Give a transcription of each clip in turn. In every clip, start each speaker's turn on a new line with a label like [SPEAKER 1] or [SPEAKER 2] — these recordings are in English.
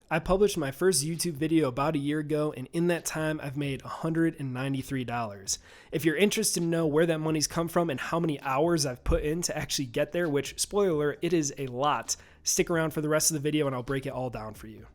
[SPEAKER 1] I published my first YouTube video about a year ago, and in that time, I've made $193. If you're interested to know where that money's come from and how many hours I've put in to actually get there, which, spoiler alert, it is a lot, stick around for the rest of the video and I'll break it all down for you.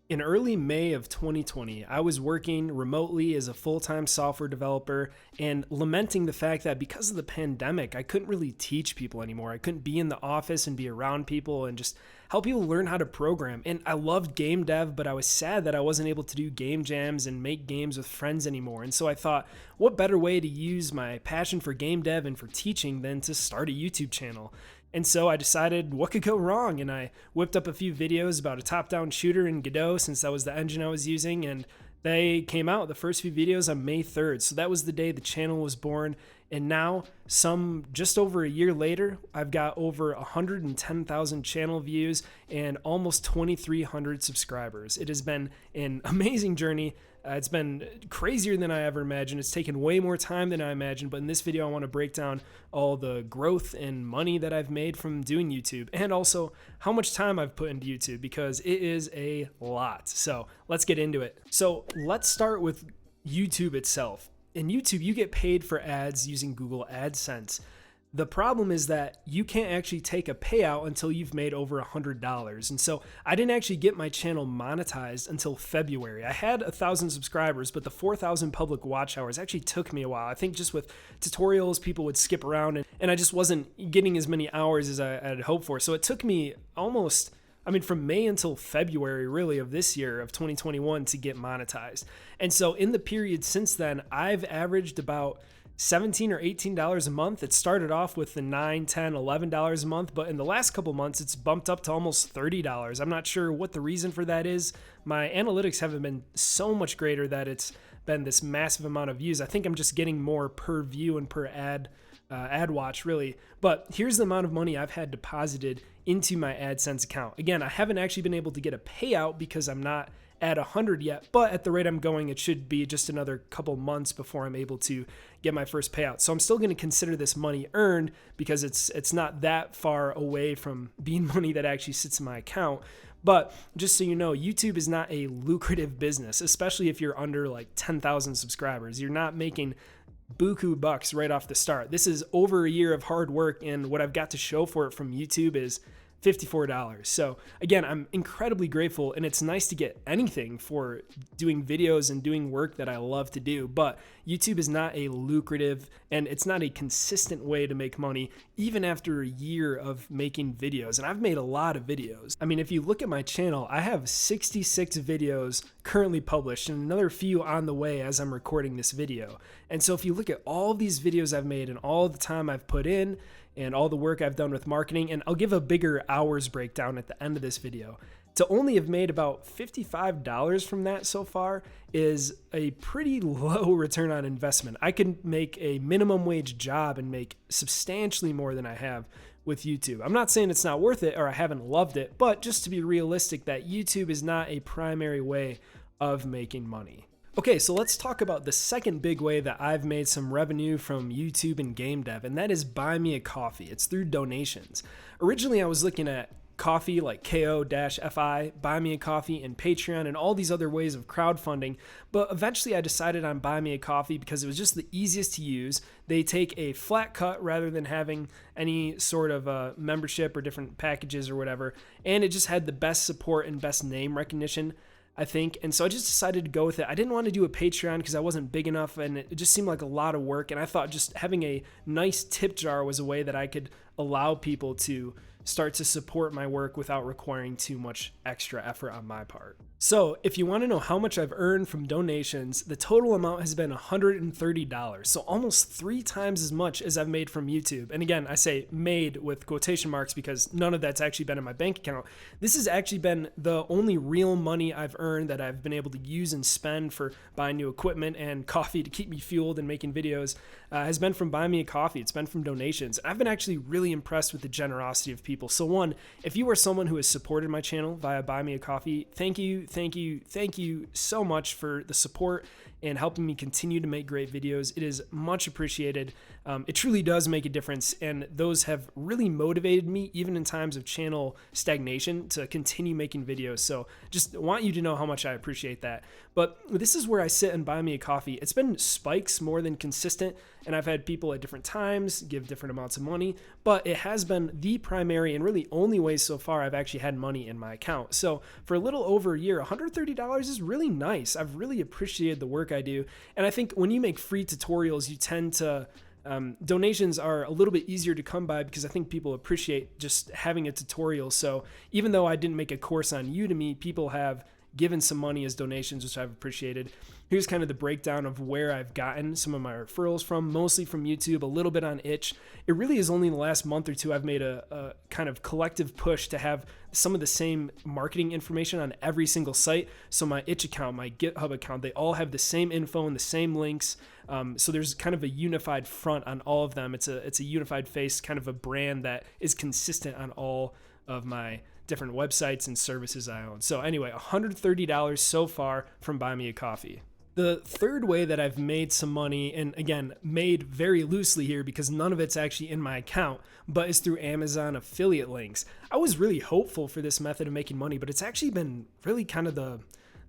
[SPEAKER 1] In early May of 2020, I was working remotely as a full-time software developer and lamenting the fact that because of the pandemic, I couldn't really teach people anymore. I couldn't be in the office and be around people and just help people learn how to program. And I loved game dev, but I was sad that I wasn't able to do game jams and make games with friends anymore. And so I thought, what better way to use my passion for game dev and for teaching than to start a YouTube channel? And so I decided what could go wrong, and I whipped up a few videos about a top-down shooter in Godot since that was the engine I was using, and they came out, the first few videos, on May 3rd. So that was the day the channel was born, and now, just over a year later, I've got over 110,000 channel views and almost 2,300 subscribers. It has been an amazing journey. It's been crazier than I ever imagined. It's taken way more time than I imagined, but in this video I want to break down all the growth and money that I've made from doing YouTube, and also how much time I've put into YouTube, because it is a lot. So let's get into it. So let's start with YouTube itself. In YouTube, you get paid for ads using Google AdSense. The problem is that you can't actually take a payout until you've made over $100. And so I didn't actually get my channel monetized until February. I had 1,000 subscribers, but the 4,000 public watch hours actually took me a while. I think just with tutorials, people would skip around, and I just wasn't getting as many hours as I had hoped for. So it took me from May until February, really, of this year, of 2021, to get monetized. And so in the period since then, I've averaged about $17 or $18 a month. It started off with the $9, $10, $11 a month, but in the last couple months, it's bumped up to almost $30. I'm not sure what the reason for that is. My analytics haven't been so much greater that it's been this massive amount of views. I think I'm just getting more per view and per ad watch, really. But here's the amount of money I've had deposited into my AdSense account. Again, I haven't actually been able to get a payout because I'm not at 100 yet, but at the rate I'm going, it should be just another couple months before I'm able to get my first payout. So I'm still going to consider this money earned because it's not that far away from being money that actually sits in my account. But just so you know, YouTube is not a lucrative business, especially if you're under like 10,000 subscribers. You're not making buku bucks right off the start. This is over a year of hard work, and what I've got to show for it from YouTube is $54. So again, I'm incredibly grateful, and it's nice to get anything for doing videos and doing work that I love to do, but YouTube is not a lucrative and it's not a consistent way to make money even after a year of making videos. And I've made a lot of videos. I mean, if you look at my channel, I have 66 videos currently published and another few on the way as I'm recording this video. And so if you look at all of these videos I've made and all the time I've put in and all the work I've done with marketing, and I'll give a bigger hours breakdown at the end of this video, to only have made about $55 from that so far is a pretty low return on investment. I could make a minimum wage job and make substantially more than I have with YouTube. I'm not saying it's not worth it or I haven't loved it, but just to be realistic, that YouTube is not a primary way of making money. Okay, so let's talk about the second big way that I've made some revenue from YouTube and game dev, and that is BuyMeACoffee. It's through donations. Originally, I was looking at Coffee like ko-fi, BuyMeACoffee, and Patreon, and all these other ways of crowdfunding, but eventually I decided on BuyMeACoffee because it was just the easiest to use. They take a flat cut rather than having any sort of membership or different packages or whatever, and it just had the best support and best name recognition, I think. And so I just decided to go with it. I didn't want to do a Patreon because I wasn't big enough and it just seemed like a lot of work. And I thought just having a nice tip jar was a way that I could allow people to start to support my work without requiring too much extra effort on my part. So if you want to know how much I've earned from donations, the total amount has been $130, so almost 3 times as much as I've made from YouTube. And again, I say made with quotation marks because none of that's actually been in my bank account. This has actually been the only real money I've earned that I've been able to use and spend for buying new equipment and coffee to keep me fueled and making videos, has been from BuyMeACoffee. It's been from donations. I've been actually really impressed with the generosity of people. So one, if you are someone who has supported my channel via BuyMeACoffee, thank you so much for the support and helping me continue to make great videos. It is much appreciated. It truly does make a difference, and those have really motivated me, even in times of channel stagnation, to continue making videos. So just want you to know how much I appreciate that. But this is where I sit and buy me a coffee. It's been spikes more than consistent, and I've had people at different times give different amounts of money, but it has been the primary and really only way so far I've actually had money in my account. So for a little over a year, $130 is really nice. I've really appreciated the work I do. And I think when you make free tutorials, you tend to donations are a little bit easier to come by because I think people appreciate just having a tutorial. So even though I didn't make a course on Udemy, people have given some money as donations, which I've appreciated. Here's kind of the breakdown of where I've gotten some of my referrals from, mostly from YouTube, a little bit on Itch. It really is only in the last month or two I've made a kind of collective push to have some of the same marketing information on every single site. So my Itch account, my GitHub account, they all have the same info and the same links. So there's kind of a unified front on all of them. It's a unified face, kind of a brand that is consistent on all of my different websites and services I own. So anyway, $130 so far from Buy Me a Coffee. The third way that I've made some money, and again, made very loosely here because none of it's actually in my account, but is through Amazon affiliate links. I was really hopeful for this method of making money, but it's actually been really kind of the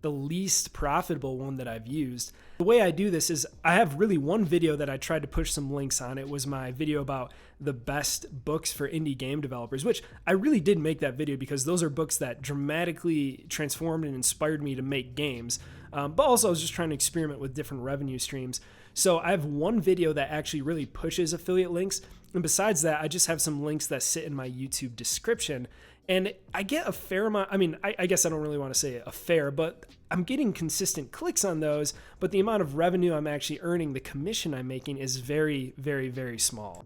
[SPEAKER 1] least profitable one that I've used. The way I do this is I have really one video that I tried to push some links on. It was my video about the best books for indie game developers, which I really did make that video because those are books that dramatically transformed and inspired me to make games. But also I was just trying to experiment with different revenue streams. So I have one video that actually really pushes affiliate links. And besides that, I just have some links that sit in my YouTube description. And I get a fair amount, I guess I don't really want to say a fair, but I'm getting consistent clicks on those, but the amount of revenue I'm actually earning, the commission I'm making is very, very, very small.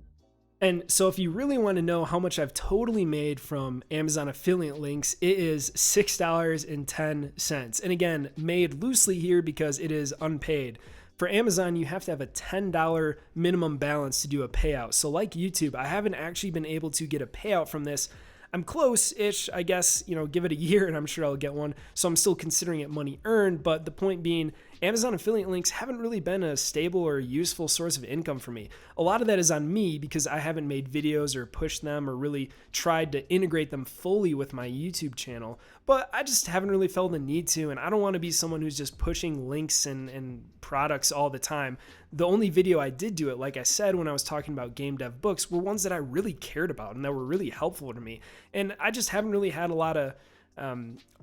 [SPEAKER 1] And so if you really want to know how much I've totally made from Amazon affiliate links, it is $6.10. And again, made loosely here because it is unpaid. For Amazon, you have to have a $10 minimum balance to do a payout. So like YouTube, I haven't actually been able to get a payout from this. I'm close-ish, I guess, give it a year and I'm sure I'll get one. So I'm still considering it money earned, but the point being, Amazon affiliate links haven't really been a stable or useful source of income for me. A lot of that is on me because I haven't made videos or pushed them or really tried to integrate them fully with my YouTube channel, but I just haven't really felt the need to, and I don't want to be someone who's just pushing links and products all the time. The only video I did do it, like I said, when I was talking about game dev books, were ones that I really cared about and that were really helpful to me. And I just haven't really had a lot of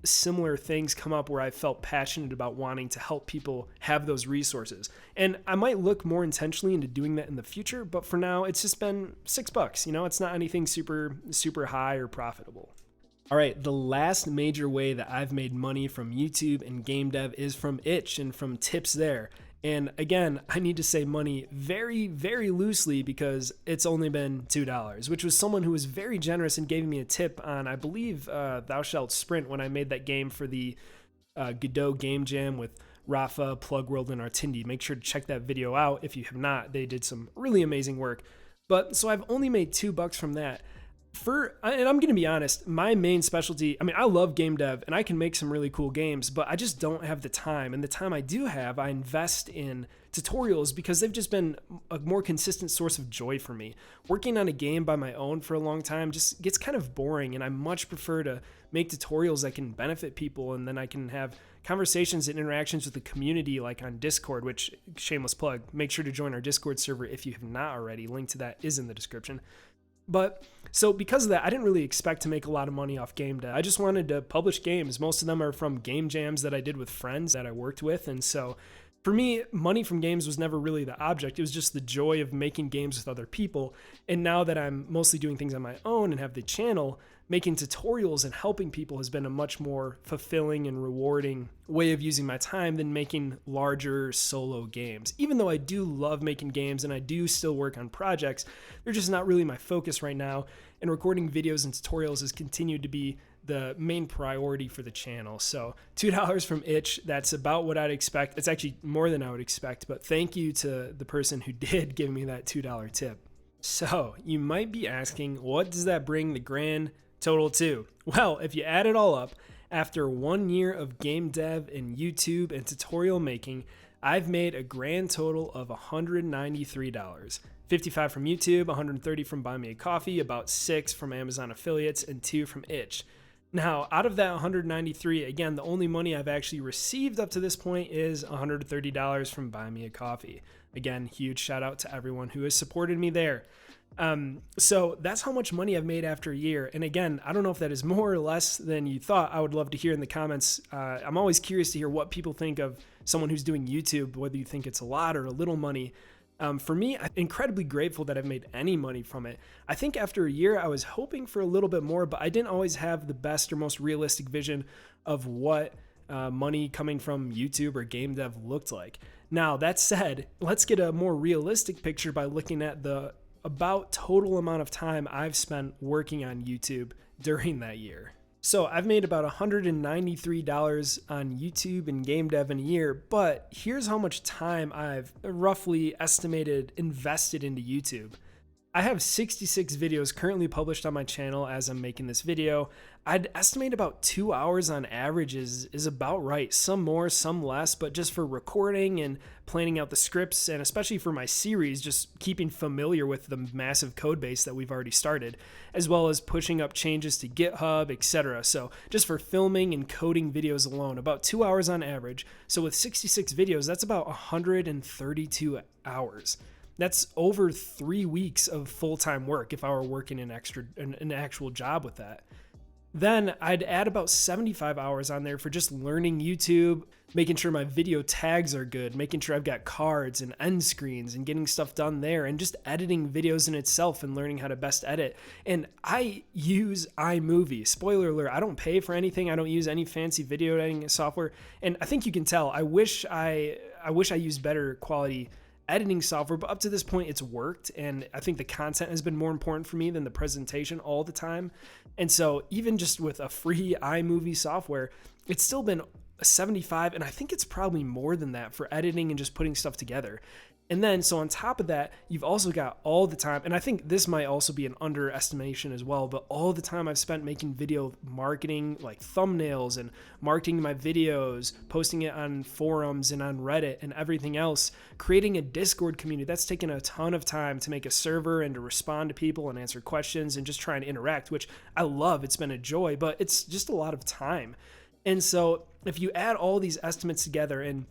[SPEAKER 1] similar things come up where I felt passionate about wanting to help people have those resources. And I might look more intentionally into doing that in the future, but for now, it's just been $6. It's not anything super, super high or profitable. All right, the last major way that I've made money from YouTube and game dev is from Itch and from tips there. And again, I need to say money very, very loosely because it's only been $2, which was someone who was very generous and gave me a tip on, I believe, Thou Shalt Sprint when I made that game for the Godot Game Jam with Rafa, Plugworld, and Artindi. Make sure to check that video out if you have not. They did some really amazing work. But so I've only made $2 from that. And I'm going to be honest, my main specialty, I love game dev and I can make some really cool games, but I just don't have the time. And the time I do have, I invest in tutorials because they've just been a more consistent source of joy for me. Working on a game by my own for a long time just gets kind of boring, and I much prefer to make tutorials that can benefit people, and then I can have conversations and interactions with the community like on Discord, which, shameless plug, make sure to join our Discord server if you have not already. Link to that is in the description. But so because of that, I didn't really expect to make a lot of money off game dev. I just wanted to publish games. Most of them are from game jams that I did with friends that I worked with. And so for me, money from games was never really the object. It was just the joy of making games with other people. And now that I'm mostly doing things on my own and have the channel, making tutorials and helping people has been a much more fulfilling and rewarding way of using my time than making larger solo games. Even though I do love making games and I do still work on projects, they're just not really my focus right now. And recording videos and tutorials has continued to be the main priority for the channel. So $2 from Itch, that's about what I'd expect. It's actually more than I would expect, but thank you to the person who did give me that $2 tip. So you might be asking, what does that bring the grand total to? Well, if you add it all up, after 1 year of game dev and YouTube and tutorial making, I've made a grand total of $193. 55 from YouTube, 130 from BuyMeACoffee, about 6 from Amazon affiliates, and 2 from Itch. Now, out of that 193, again, the only money I've actually received up to this point is $130 from BuyMeACoffee. Again, huge shout out to everyone who has supported me there. So that's how much money I've made after a year. And again, I don't know if that is more or less than you thought. I would love to hear in the comments. I'm always curious to hear what people think of someone who's doing YouTube, whether you think it's a lot or a little money. For me, I'm incredibly grateful that I've made any money from it. I think after a year, I was hoping for a little bit more, but I didn't always have the best or most realistic vision of what money coming from YouTube or game dev looked like. Now, that said, let's get a more realistic picture by looking at the about total amount of time I've spent working on YouTube during that year. So I've made about $193 on YouTube and game dev in a year, but here's how much time I've roughly estimated invested into YouTube. I have 66 videos currently published on my channel as I'm making this video. I'd estimate about 2 hours on average is about right. Some more, some less, but just for recording and planning out the scripts, and especially for my series, just keeping familiar with the massive code base that we've already started, as well as pushing up changes to GitHub, etc. So just for filming and coding videos alone, about 2 hours on average. So with 66 videos, that's about 132 hours. That's over 3 weeks of full-time work if I were working an actual job with that. Then I'd add about 75 hours on there for just learning YouTube, making sure my video tags are good, making sure I've got cards and end screens and getting stuff done there, and just editing videos in itself and learning how to best edit. And I use iMovie. Spoiler alert, I don't pay for anything. I don't use any fancy video editing software. And I think you can tell, I wish I used better quality editing software, but up to this point it's worked, and I think the content has been more important for me than the presentation all the time. And so even just with a free iMovie software, it's still been 75, and I think it's probably more than that for editing and just putting stuff together. And then, so on top of that, you've also got all the time, and I think this might also be an underestimation as well, but all the time I've spent making video marketing, like thumbnails and marketing my videos, posting it on forums and on Reddit and everything else, creating a Discord community. That's taken a ton of time to make a server and to respond to people and answer questions and just try and interact, which I love. It's been a joy, but it's just a lot of time. And so if you add all these estimates together, and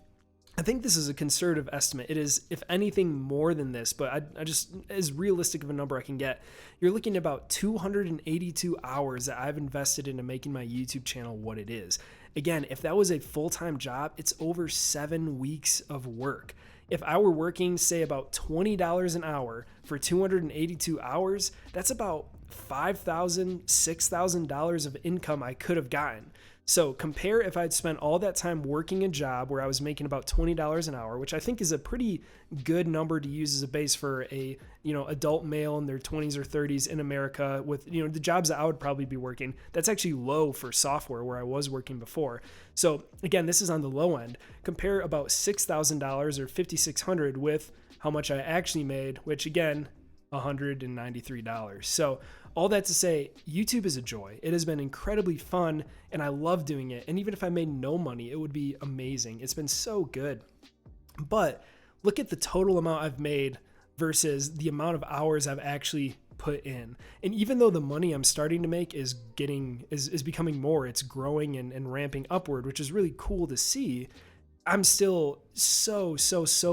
[SPEAKER 1] I think this is a conservative estimate. It is, if anything, more than this, but I just, as realistic of a number I can get, you're looking at about 282 hours that I've invested into making my YouTube channel what it is. Again, if that was a full-time job, it's over 7 weeks of work. If I were working, say, about $20 an hour for 282 hours, that's about $5,000, $6,000 of income I could have gotten. So compare if I'd spent all that time working a job where I was making about $20 an hour, which I think is a pretty good number to use as a base for a, adult male in their 20s or 30s in America with, the jobs that I would probably be working. That's actually low for software where I was working before. So again, this is on the low end. Compare about $6,000 or $5,600 with how much I actually made, which again, $193. So all that to say, YouTube is a joy. It has been incredibly fun, and I love doing it. And even if I made no money, it would be amazing. It's been so good. But look at the total amount I've made versus the amount of hours I've actually put in. And even though the money I'm starting to make is becoming more, it's growing and ramping upward, which is really cool to see, I'm still so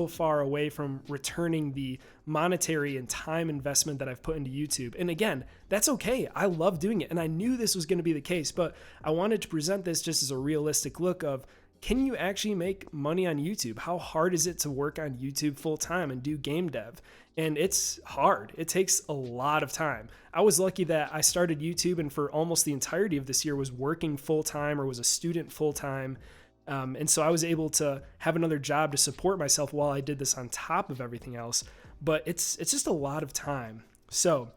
[SPEAKER 1] far away from returning the monetary and time investment that I've put into YouTube. And again, that's okay. I love doing it. And I knew this was going to be the case, but I wanted to present this just as a realistic look of, can you actually make money on YouTube? How hard is it to work on YouTube full time and do game dev? And it's hard. It takes a lot of time. I was lucky that I started YouTube and for almost the entirety of this year was working full time or was a student full time. And so I was able to have another job to support myself while I did this on top of everything else. But it's just a lot of time. So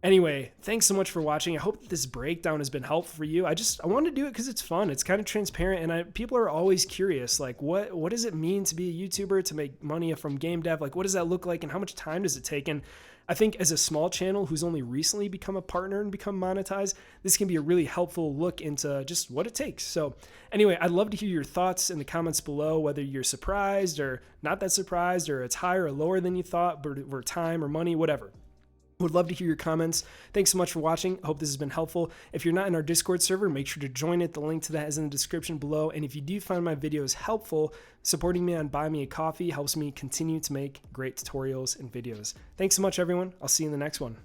[SPEAKER 1] Anyway, thanks so much for watching. I hope that this breakdown has been helpful for you. I wanted to do it because it's fun. It's kind of transparent, and people are always curious, like what does it mean to be a YouTuber, to make money from game dev? Like, what does that look like, and how much time does it take? And I think as a small channel who's only recently become a partner and become monetized, this can be a really helpful look into just what it takes. So anyway, I'd love to hear your thoughts in the comments below, whether you're surprised or not that surprised, or it's higher or lower than you thought, but for time or money, whatever. Would love to hear your comments. Thanks so much for watching. I hope this has been helpful. If you're not in our Discord server, make sure to join it. The link to that is in the description below. And if you do find my videos helpful, supporting me on BuyMeACoffee helps me continue to make great tutorials and videos. Thanks so much, everyone. I'll see you in the next one.